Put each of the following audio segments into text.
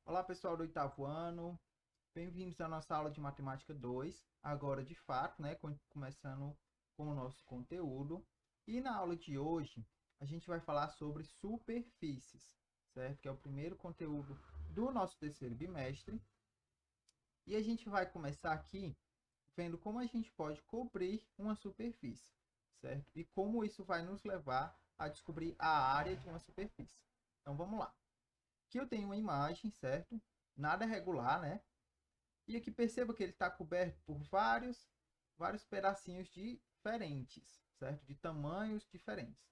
Olá, pessoal do oitavo ano. Bem-vindos à nossa aula de Matemática 2. Agora, de fato, né, começando com o nosso conteúdo. E na aula de hoje, a gente vai falar sobre superfícies, certo? Que é o primeiro conteúdo do nosso terceiro bimestre. E a gente vai começar aqui vendo como a gente pode cobrir uma superfície, certo? E como isso vai nos levar a descobrir a área de uma superfície. Então, vamos lá. Aqui eu tenho uma imagem, certo? Nada regular, né? E aqui perceba que ele está coberto por vários pedacinhos diferentes, certo? De tamanhos diferentes.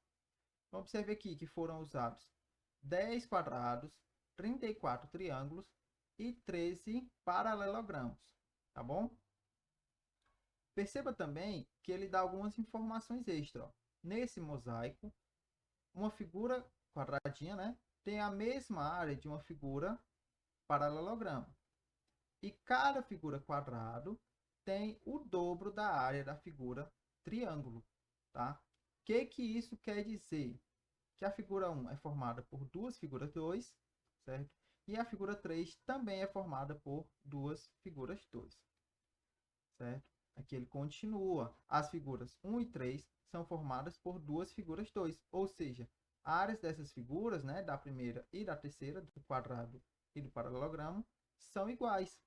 Então, observe aqui que foram usados 10 quadrados, 34 triângulos e 13 paralelogramos, tá bom? Perceba também que ele dá algumas informações extra. Ó. Nesse mosaico, uma figura quadradinha, né? Tem a mesma área de uma figura paralelogramo. E cada figura quadrado tem o dobro da área da figura triângulo, tá? O que isso quer dizer? Que a figura 1 é formada por duas figuras 2, certo? E a figura 3 também é formada por duas figuras 2, certo? Aqui ele continua. As figuras 1 e 3 são formadas por duas figuras 2, ou seja, áreas dessas figuras, né, da primeira e da terceira, do quadrado e do paralelogramo, são iguais.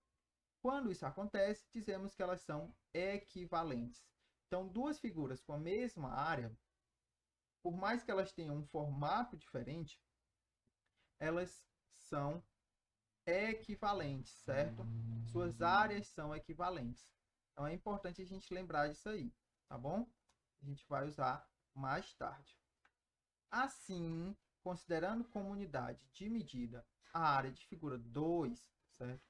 Quando isso acontece, dizemos que elas são equivalentes. Então, duas figuras com a mesma área, por mais que elas tenham um formato diferente, elas são equivalentes, certo? Suas áreas são equivalentes. Então, é importante a gente lembrar disso aí, tá bom? A gente vai usar mais tarde. Assim, considerando como unidade de medida a área de figura 2, certo?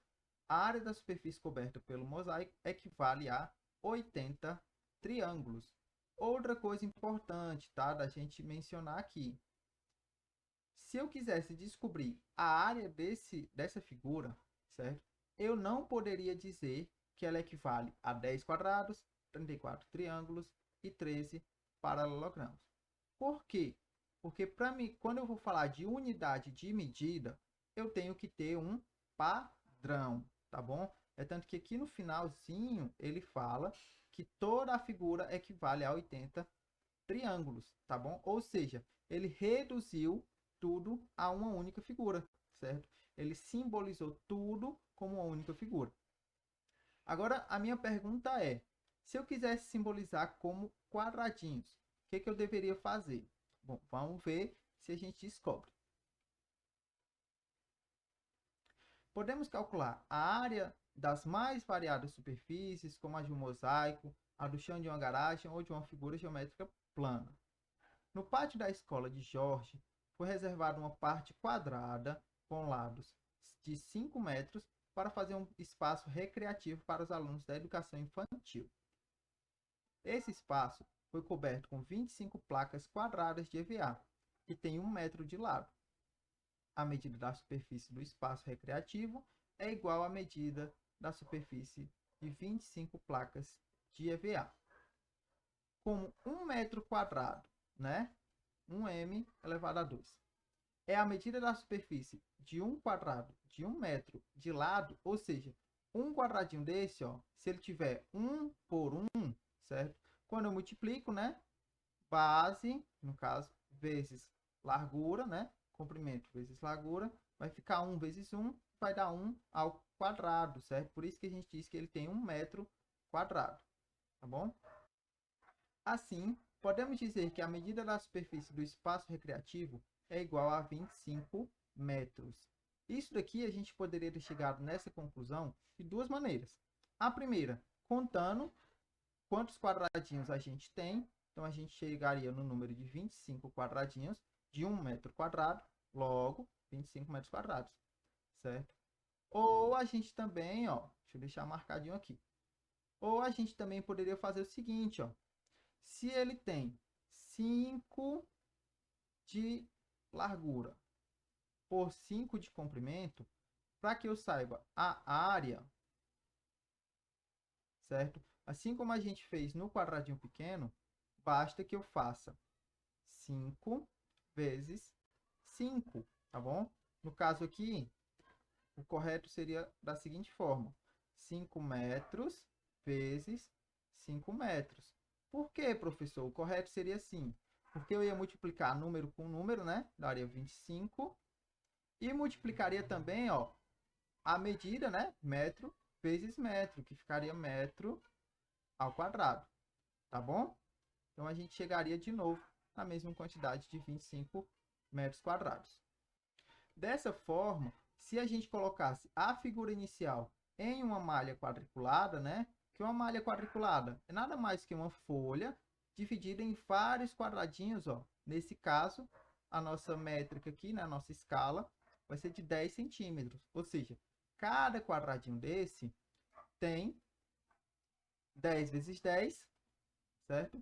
A área da superfície coberta pelo mosaico equivale a 80 triângulos. Outra coisa importante, tá, da gente mencionar aqui. Se eu quisesse descobrir a área dessa figura, certo? Eu não poderia dizer que ela equivale a 10 quadrados, 34 triângulos e 13 paralelogramos. Por quê? Porque para mim, quando eu vou falar de unidade de medida, eu tenho que ter um padrão, tá bom? É tanto que aqui no finalzinho ele fala que toda a figura equivale a 80 triângulos, tá bom? Ou seja, ele reduziu tudo a uma única figura, certo? Ele simbolizou tudo como uma única figura. Agora, a minha pergunta é, se eu quisesse simbolizar como quadradinhos, o que eu deveria fazer? Bom, vamos ver se a gente descobre. Podemos calcular a área das mais variadas superfícies, como a de um mosaico, a do chão de uma garagem ou de uma figura geométrica plana. No pátio da escola de Jorge, foi reservada uma parte quadrada com lados de 5 metros para fazer um espaço recreativo para os alunos da educação infantil. Esse espaço foi coberto com 25 placas quadradas de EVA, que tem 1 metro de lado. A medida da superfície do espaço recreativo é igual à medida da superfície de 25 placas de EVA. Como 1 metro quadrado, né? 1m elevado a 2. É a medida da superfície de um quadrado de 1 metro de lado, ou seja, um quadradinho desse, ó, se ele tiver 1 por 1, certo? Quando eu multiplico, né? Base, no caso, vezes largura, né? Comprimento vezes largura, vai ficar 1 vezes 1, vai dar 1 ao quadrado, certo? Por isso que a gente diz que ele tem 1 metro quadrado, tá bom? Assim, podemos dizer que a medida da superfície do espaço recreativo é igual a 25 metros. Isso daqui a gente poderia ter chegado nessa conclusão de duas maneiras. A primeira, contando quantos quadradinhos a gente tem. Então, a gente chegaria no número de 25 quadradinhos de 1 metro quadrado, logo 25 metros quadrados, certo? Ou a gente também, ó, deixa eu deixar marcadinho aqui. Ou a gente também poderia fazer o seguinte, ó. Se ele tem 5 de largura por 5 de comprimento, para que eu saiba a área, certo? Assim como a gente fez no quadradinho pequeno, basta que eu faça 5 vezes 5, tá bom? No caso aqui, o correto seria da seguinte forma: 5 metros vezes 5 metros. Por que, professor? O correto seria assim, porque eu ia multiplicar número com número, né? Daria 25. E multiplicaria também, ó, a medida, né? Metro vezes metro, que ficaria metro ao quadrado, tá bom? Então, a gente chegaria de novo na mesma quantidade de 25 metros quadrados. Dessa forma, se a gente colocasse a figura inicial em uma malha quadriculada, né? Que uma malha quadriculada é nada mais que uma folha dividida em vários quadradinhos, ó. Nesse caso, a nossa métrica aqui, né? A nossa escala vai ser de 10 centímetros. Ou seja, cada quadradinho desse tem 10 vezes 10, certo?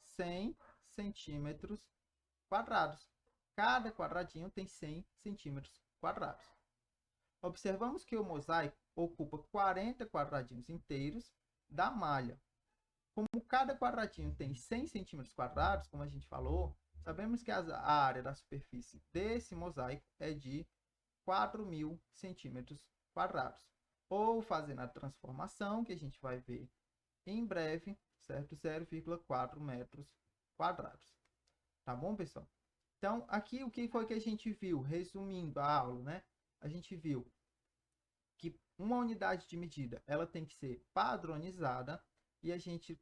100 centímetros quadrados. Cada quadradinho tem 100 centímetros quadrados. Observamos que o mosaico ocupa 40 quadradinhos inteiros da malha. Como cada quadradinho tem 100 centímetros quadrados, como a gente falou, sabemos que a área da superfície desse mosaico é de 4.000 centímetros quadrados. Ou fazendo a transformação, que a gente vai ver em breve, certo? 0,4 metros quadrados. Tá bom, pessoal? Então, aqui o que foi que a gente viu? Resumindo a aula, né? A gente viu que uma unidade de medida ela tem que ser padronizada e a gente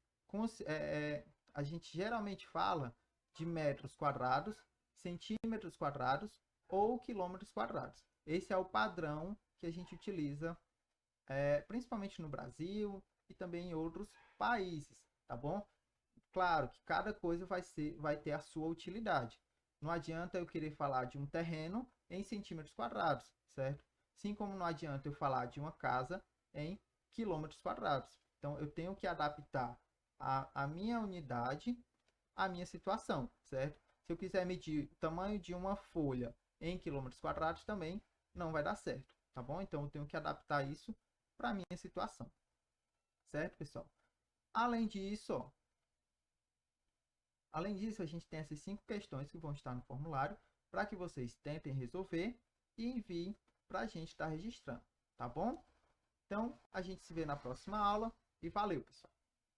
geralmente fala de metros quadrados, centímetros quadrados ou quilômetros quadrados. Esse é o padrão que a gente utiliza principalmente no Brasil e também em outros países, tá bom? Claro que cada coisa vai ter a sua utilidade. Não adianta eu querer falar de um terreno em centímetros quadrados, certo? Assim como não adianta eu falar de uma casa em quilômetros quadrados. Então, eu tenho que adaptar a minha unidade à minha situação, certo? Se eu quiser medir o tamanho de uma folha em quilômetros quadrados, também não vai dar certo, tá bom? Então, eu tenho que adaptar isso para a minha situação, certo, pessoal? Além disso, ó, Além disso, a gente tem essas 5 questões que vão estar no formulário para que vocês tentem resolver e enviem para a gente estar registrando, tá bom? Então, a gente se vê na próxima aula e valeu, pessoal!